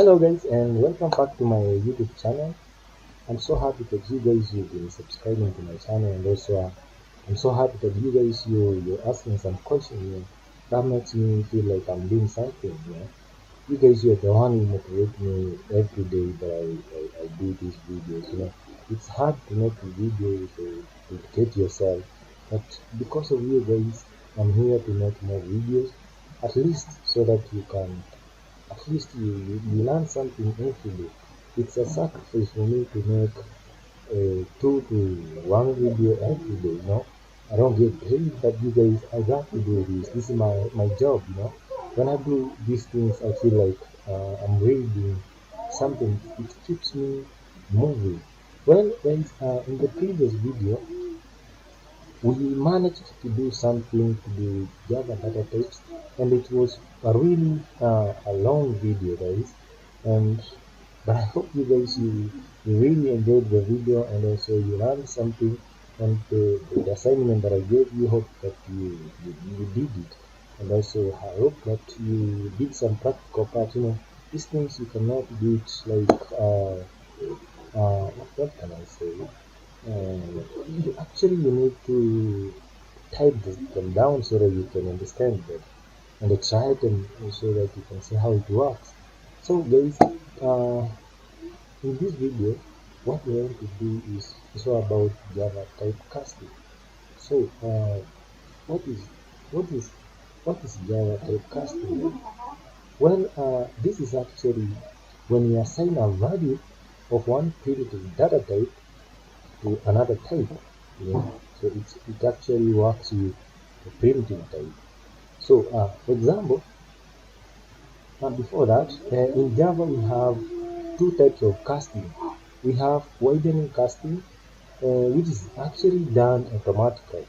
Hello guys, and welcome back to my YouTube channel. I'm so happy that you guys you've been subscribing to my channel, and also I'm so happy that you guys you're asking some questions. That makes me feel like I'm doing something. You guys you're the one who motivate me every day that I do these videos. It's hard to make a video to educate yourself, but because of you guys, I'm here to make more videos, at least so that at least you learn something every day. It's a sacrifice for me to make two to one video every day. I don't get paid, but you guys, I got to do this. This is my job. When I do these things, I feel like I'm really doing something. It keeps me moving. Well, guys, in the previous video, we managed to do something to do Java data types, and it was a really a long video, guys. And but I hope you guys you really enjoyed the video, and also you learned something. And the assignment that I gave you, hope that you did it, and also I hope that you did some practical part. These things you cannot do it like what can I say? You need to type them down so that you can understand them, and try them so that you can see how it works. So guys, in this video, what we want to do is all about Java typecasting. So what is what is what is Java typecasting? Well, this is actually when you assign a value of one primitive data type to another type. So it actually works with the primitive type. So for example, before that, in Java we have two types of casting. We have widening casting, which is actually done automatically,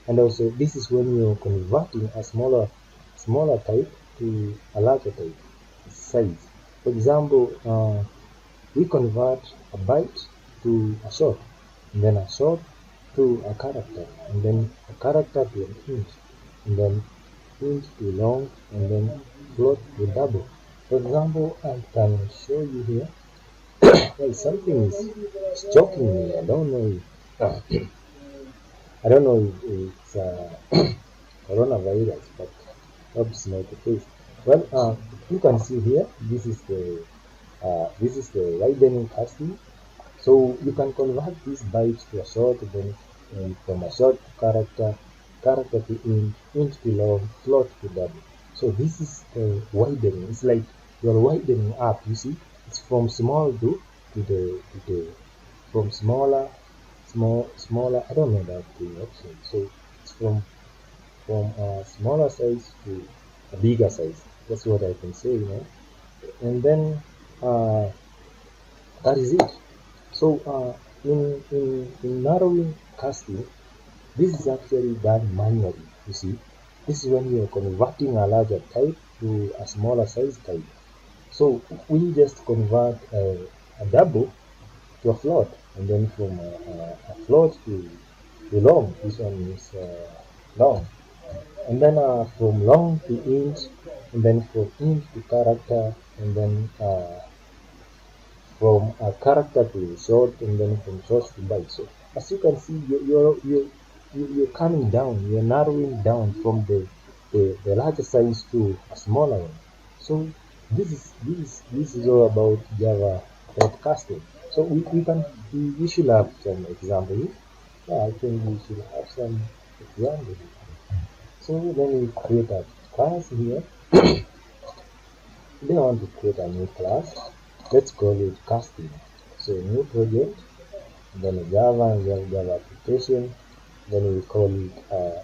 and also this is when you're converting a smaller type to a larger type size. For example, we convert a byte to a short, and then a short to a character, and then a character to an int, and then int to long, and then float to double. For example, I can show you here. Well, something is choking me. I don't know if it's coronavirus, but hope it's not the case. Well, you can see here. This is the widening casting. So you can convert this byte to a short, then from a short to character to int to long, float to double. So this is widening. It's like you're widening up. You see, it's from small to the from smaller. I don't know that thing actually. So it's from a smaller size to a bigger size. That's what I can say. And then that is it. So in narrowing casting, this is actually done manually. You see, this is when you're converting a larger type to a smaller size type. So we just convert a double to a float, and then from a float to long. This one is long, and then from long to int, and then from int to character, and then from a character to short, and then from short to byte. So as you can see, you're coming down, you're narrowing down from the larger size to a smaller one. So this is all about Java typecasting. So we should have some examples. Yeah, I think we should have some examples. So let me create a class here. Then I want to create a new class. Let's call it casting. So new project, then a Java, and then Java application. Then we call it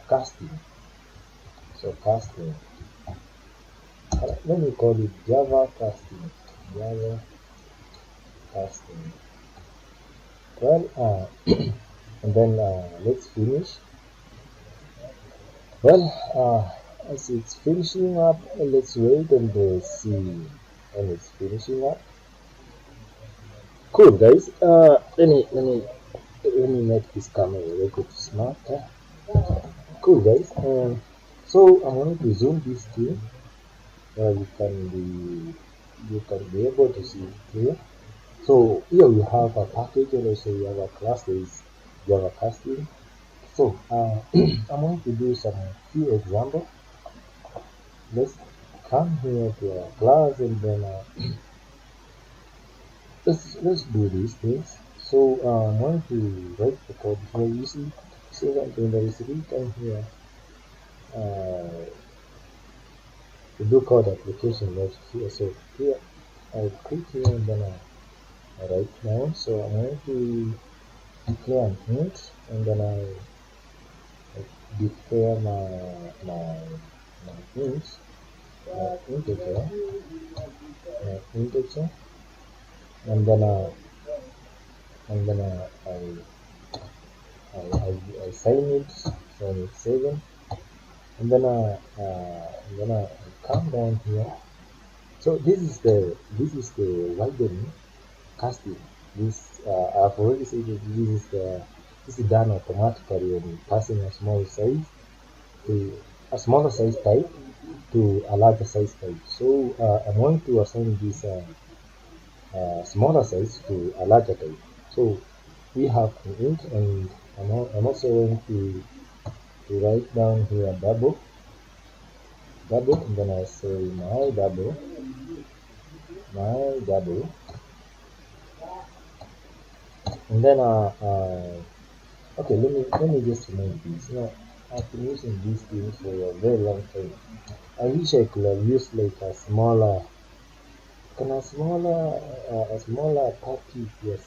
casting. So casting. Let me call it Java casting. Java casting. Well, and then let's finish. Well, as it's finishing up, let's wait and see when it's finishing up. Cool, guys. Let me make this camera a little smart. Cool, guys. So I want to zoom this to where we can be you can be able to see it here. So here we have a package, and also we have a class that is Java casting. So I'm going to do some few examples. Let's come here to our class, and then let's do these things. So I'm going to write the code here. You see something that is written here. To do code application left here. So here I click here, and then I write down. So I'm going to declare an int, and then I declare my int, integer, integer, and then I sign it 7, and then I come down here. So this is the widening casting. This I've already said that this is done automatically when passing a small size to a smaller size type to a larger size type. So I'm going to assign this smaller size to a larger type. So we have an int, and I'm also going to write down here double, and then I say my double, and then okay, let me just remove this. I've been using these things for a very long time. I wish I could have used like a smaller package, yes,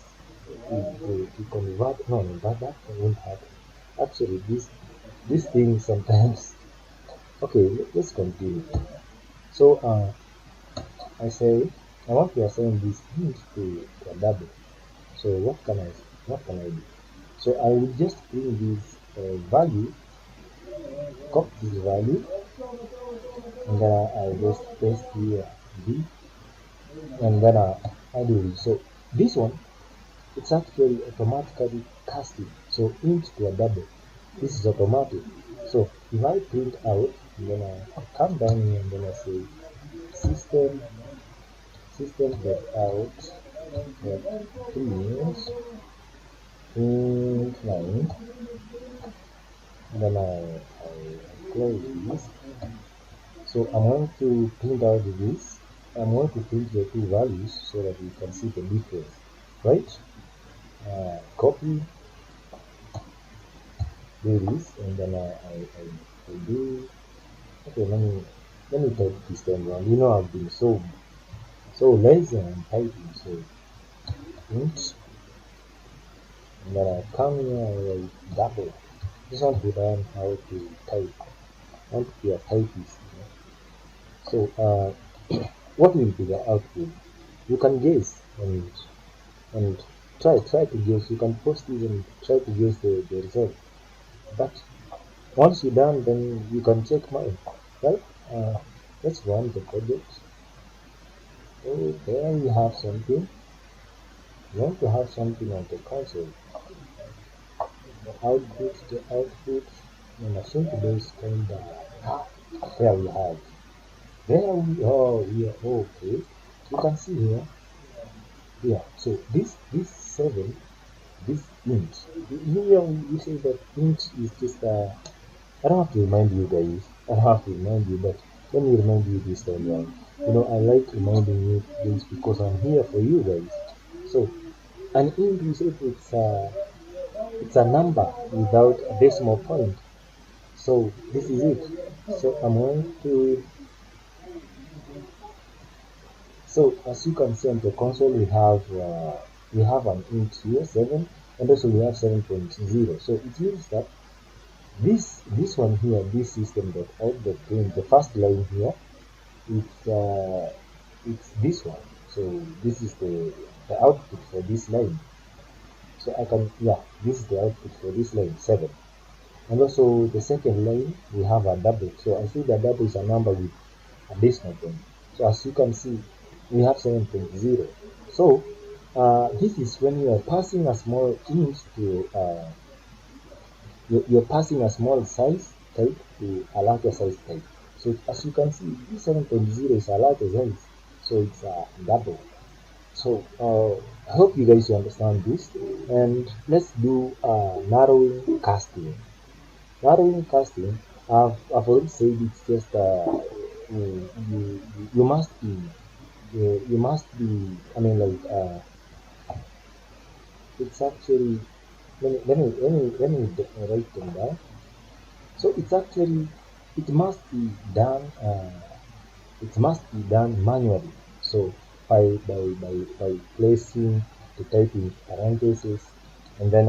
to convert. No, but that won't happen. Actually, this thing sometimes. Okay, let's continue. So I say I want to assign this int to a double. So what can I do? So I will just bring this value, copy this value, and then I just paste here b, and then I do this. So this one, it's actually automatically casting. So int to a double, this is automatic. So if I print out, and then I come down here, and then I say system dot out dot print int 9, and then I close this. So I'm going to print out this. I'm going to print the two values so that we can see the difference, right? Copy, do this, and then I do. Okay, let me type this time around. I've been so lazy and typing. So int, and then I come here and I double. Just want to learn how to type. I want to be a typist. So what will be the output? You can guess and try to guess. You can post this and try to guess the result. But once you're done, then you can check mine, right? Let's run the project. So there we have something. You want to have something on the console. The output, and I think those kind of there we have. There we are here. Okay, you can see here. Yeah. So this 7, this int. Here we say that int is just I don't have to remind you guys. I don't have to remind you, but let me remind you this time around. I like reminding you this because I'm here for you guys. So an int, we said it's a number without a decimal point. So this is it. So I'm going to. So as you can see on the console, we have an int here 7, and also we have 7.0. So it means that this one here, this system dot out dot print, the first line here, it's this one. So this is the output for this line. So this is the output for this line 7. And also the second line, we have a double. So I see the double is a number with a decimal point. So as you can see, we have 7.0. So this is when you are passing a small int to you're passing a small size type to a larger size type. So as you can see, this 7.0 is a larger size. so it's double. So I hope you guys understand this, and let's do narrowing casting. Narrowing casting, I've already said it's just you must be you must be, I mean, like it's actually, let me write them down. So it's actually, it must be done it must be done manually. So by placing the type in parentheses, and then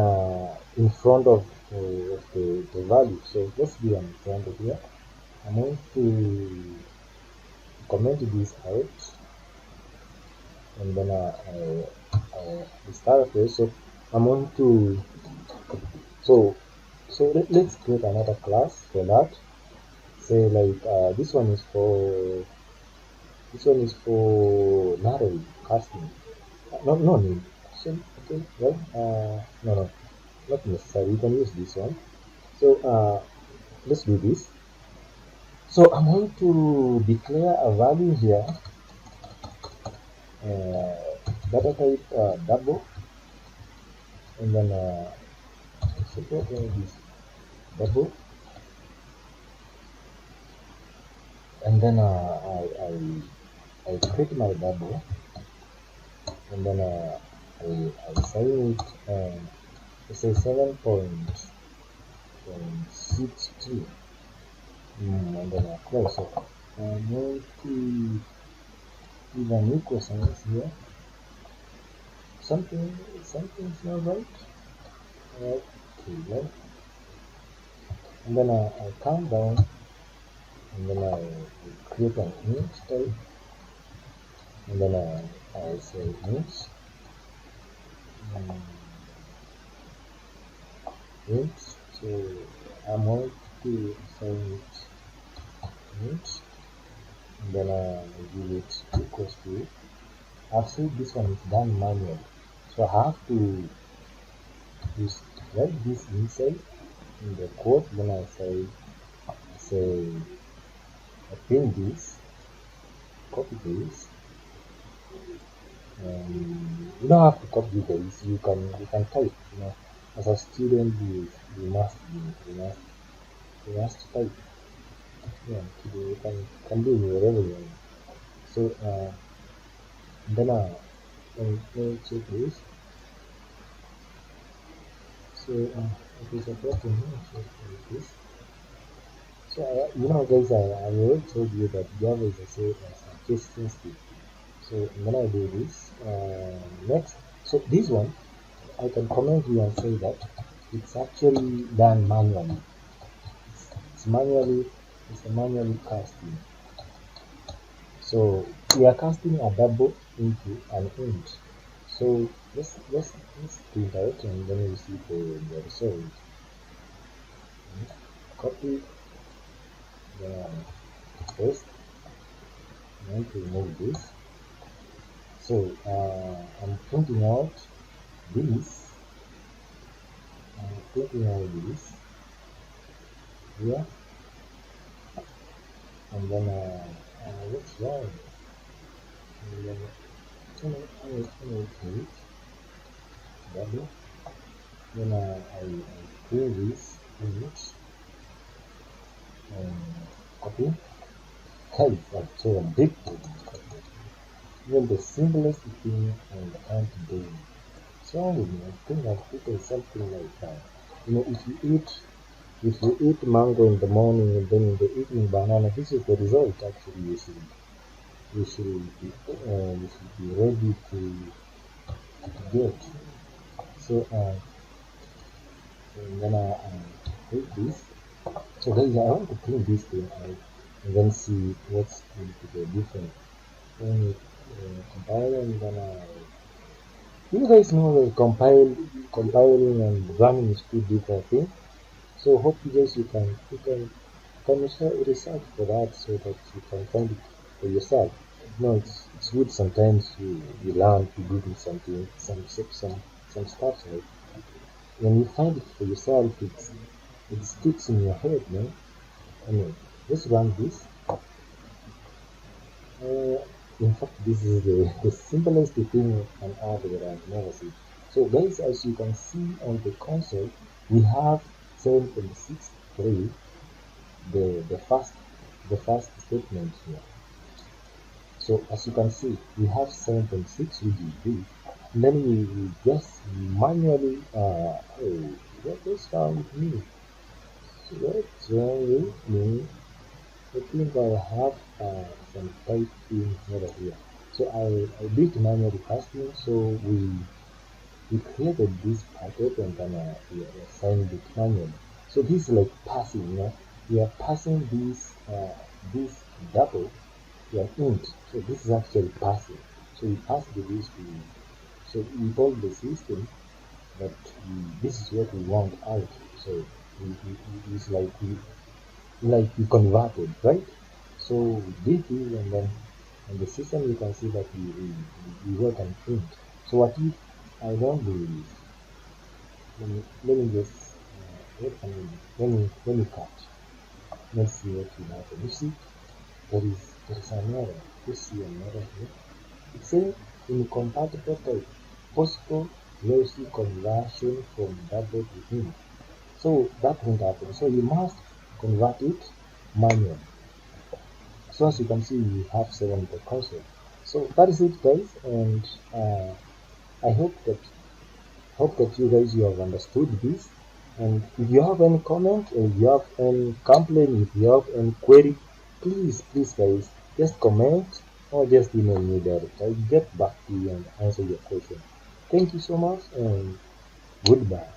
in front of the value. So let's do an example here. I'm going to comment this out, and then I start here. So I'm going to, so let's create another class for that. Say like this one is for narrowing casting. No need. Okay, right? No, not necessary. You can use this one. So let's do this. So I'm going to declare a value here, data type double, and then support this double, and then I create my double, and then I assign it, let's say 7.63, and then I close. So I'm going to give an equal signs here. Something's not right. Okay, right. And then I count down, and then I create an int type, and then I say int, int. So I'm going to say int, and then I give it equals to. I've said this one is done manually, so I have to use write this inside in the code. Then I say I print this, copy this, and you don't have to copy this. You can type. As a student, you must type. Yeah, you can do whatever you want. So then let me check this. So okay, so first thing check this. So guys, I already told you that Java is a case sensitive. So I'm gonna do this next. So this one I can comment here and say that it's actually done manually. It's manually, it's a manually casting. So we are casting a double into an int. So let's print out, and then we see the result. Copy, then paste. I'm going to remove this. So I'm printing out this. Here, and then what's wrong? And then I double. Then I clear this image and copy. Hey, actually a big thing. Even the simplest thing on the hand today. So I think that people is something like that. If you eat mango in the morning and then in the evening banana, this is the result. Actually, you should be ready to get. So and then I take this. So guys, I want to clean this thing out and then see what's going to be different. When you compile, and then you guys know that compiling and running is two different things. So hope you can research for that, so that you can find it for yourself. It's good sometimes you learn to do something, some stuff, right? When you find it for yourself, it sticks in your head, man. I mean, let's run this. In fact, this is the simplest thing on earth that I've never seen. So guys, as you can see on the console, we have 7.63, the first statement here. So as you can see, we have 7.6, which is this. And then we just manually, oh, what is wrong with me? What's wrong with me? I think I have some typing error here. So I did manually casting, so we created this packet and then we assigned it manually. So this is like passing, we are passing this double to an int. So this is actually passing. So we pass this to, so we told the system that this is what we want out. So it's like we converted, right? So we did this, and then on the system you can see that we work and print. So what if I don't do this? Let me just what can we do? Let me cut. Let's see what will happen. You see, there is an error. You see an error here. It says incompatible type, possible lossy conversion from double to int. So that won't happen. So you must convert it manually. So as you can see, we have 7 per console. So that is it, guys, and I hope that you have understood this. And if you have any comment, or if you have any complaint, if you have any query, please guys, just comment or just email me direct. I'll get back to you and answer your question. Thank you so much, and goodbye.